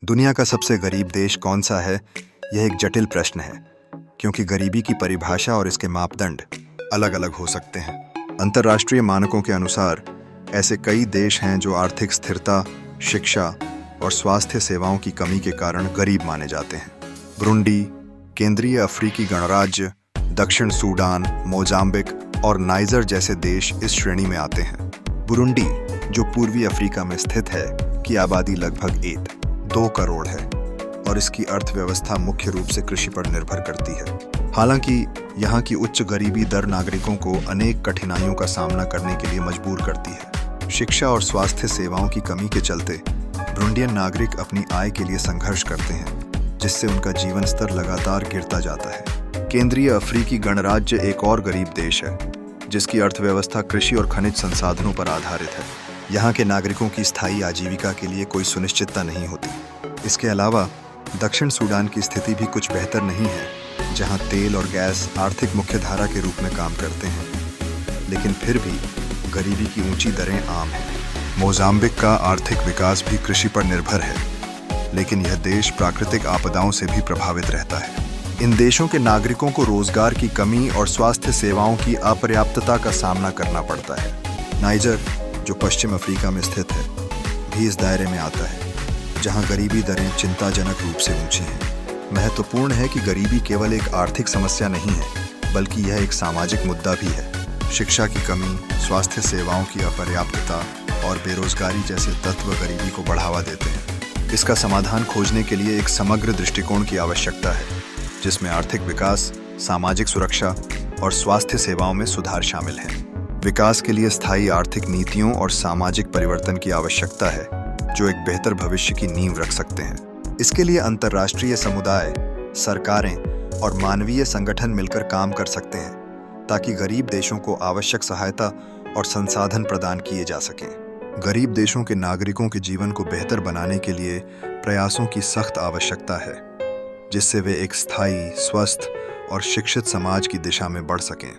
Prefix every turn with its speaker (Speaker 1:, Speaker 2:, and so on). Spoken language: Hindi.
Speaker 1: दुनिया का सबसे गरीब देश कौन सा है? यह एक जटिल प्रश्न है, क्योंकि गरीबी की परिभाषा और इसके मापदंड अलग अलग हो सकते हैं। अंतर्राष्ट्रीय मानकों के अनुसार ऐसे कई देश हैं जो आर्थिक स्थिरता, शिक्षा और स्वास्थ्य सेवाओं की कमी के कारण गरीब माने जाते हैं। बुरुंडी, केंद्रीय अफ्रीकी गणराज्य, दक्षिण सूडान, मोजाम्बिक और नाइजर जैसे देश इस श्रेणी में आते हैं। बुरुंडी, जो पूर्वी अफ्रीका में स्थित है, की आबादी लगभग 2 करोड़ है और इसकी अर्थव्यवस्था मुख्य रूप से कृषि पर निर्भर करती है। हालांकि यहाँ की उच्च गरीबी दर नागरिकों को अनेक कठिनाइयों का सामना करने के लिए मजबूर करती है। शिक्षा और स्वास्थ्य सेवाओं की कमी के चलते बुरुंडियन नागरिक अपनी आय के लिए संघर्ष करते हैं, जिससे उनका जीवन स्तर लगातार गिरता जाता है। केंद्रीय अफ्रीकी गणराज्य एक और गरीब देश है, जिसकी अर्थव्यवस्था कृषि और खनिज संसाधनों पर आधारित है। यहाँ के नागरिकों की स्थायी आजीविका के लिए कोई सुनिश्चितता नहीं होती। इसके अलावा दक्षिण सूडान की स्थिति भी कुछ बेहतर नहीं है, जहाँ तेल और गैस आर्थिक मुख्यधारा के रूप में काम करते हैं, लेकिन फिर भी गरीबी की ऊंची दरें आम हैं। मोजाम्बिक का आर्थिक विकास भी कृषि पर निर्भर है, लेकिन यह देश प्राकृतिक आपदाओं से भी प्रभावित रहता है। इन देशों के नागरिकों को रोजगार की कमी और स्वास्थ्य सेवाओं की अपर्याप्तता का सामना करना पड़ता है। नाइजर, जो पश्चिम अफ्रीका में स्थित है, भी इस दायरे में आता है, जहां गरीबी दरें चिंताजनक रूप से ऊंची हैं। महत्वपूर्ण है कि गरीबी केवल एक आर्थिक समस्या नहीं है, बल्कि यह एक सामाजिक मुद्दा भी है। शिक्षा की कमी, स्वास्थ्य सेवाओं की अपर्याप्तता और बेरोजगारी जैसे तत्व गरीबी को बढ़ावा देते हैं। इसका समाधान खोजने के लिए एक समग्र दृष्टिकोण की आवश्यकता है, जिसमें आर्थिक विकास, सामाजिक सुरक्षा और स्वास्थ्य सेवाओं में सुधार शामिल है। विकास के लिए स्थायी आर्थिक नीतियों और सामाजिक परिवर्तन की आवश्यकता है, जो एक बेहतर भविष्य की नींव रख सकते हैं। इसके लिए अंतर्राष्ट्रीय समुदाय, सरकारें और मानवीय संगठन मिलकर काम कर सकते हैं, ताकि गरीब देशों को आवश्यक सहायता और संसाधन प्रदान किए जा सकें। गरीब देशों के नागरिकों के जीवन को बेहतर बनाने के लिए प्रयासों की सख्त आवश्यकता है, जिससे वे एक स्थायी, स्वस्थ और शिक्षित समाज की दिशा में बढ़ सकें।